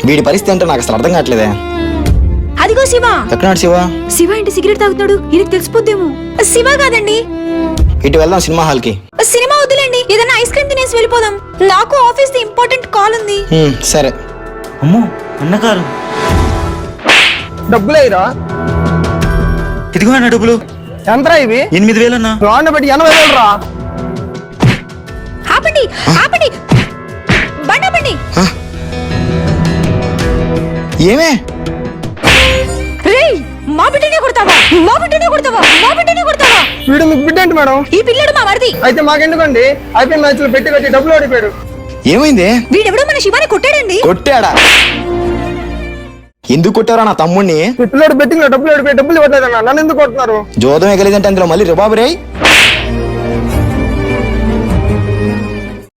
వీడి పరిస్థితి అంటే నాకు అసలు అర్థం కావట్లేదే. అదిగో శివ. ఎక్కడాడు శివ? శివ ఏంటి సిగరెట్ తాగుతున్నాడు? ఈయనకు తెలిసిపోద్దేమో. శివ కాదండి. ఇటు వెళ్దాం సినిమా హాల్ కి. సినిమా వద్దులేండి, ఏదైనా ఐస్ క్రీమ్ తినేసి వెళ్ళిపోదాం. నాకు ఆఫీస్ ది ఇంపార్టెంట్ కాల్ ఉంది. సరే. అమ్మో అన్నగారు డబ్బులేరా? ఇదిగో అన్న డబ్బులు. ఎంతరా ఇవి? 8,000 అన్న. రాండ బట్టి 80,000 రా. ఆపండి ఆపండి, బండి ఆపండి. ఏమే రేయ్, మా బిడ్డనే కొడతావా? మా బిడ్డనే కొడతావా? మా బిడ్డనే కొడతావా? వీడు మీకు బిడ్డ ఏంటి మేడం? ఈ పిల్లడు మా మరిది. అయితే మాకెందుకండి? ఐపీఎల్ మ్యాచ్ లో పెట్టి కట్టి డబ్బులు ఓడిపోయాడు. ఏమైంది? వీడెవడో మన శివాని కొట్టాడండి. కొట్టాడా? ఎందుకు కొట్టారా నా తమ్ముడిని? ఈ పిల్లడు బెట్టింగ్ లో డబ్బులు ఓడిపోయి డబ్బులు ఇవ్వట్లేదన్నా, నన్ను ఎందుకు కొడుతున్నారు? జోదం ఎగలేదంటే అందులో మళ్ళీ రిబాబు రేయ్.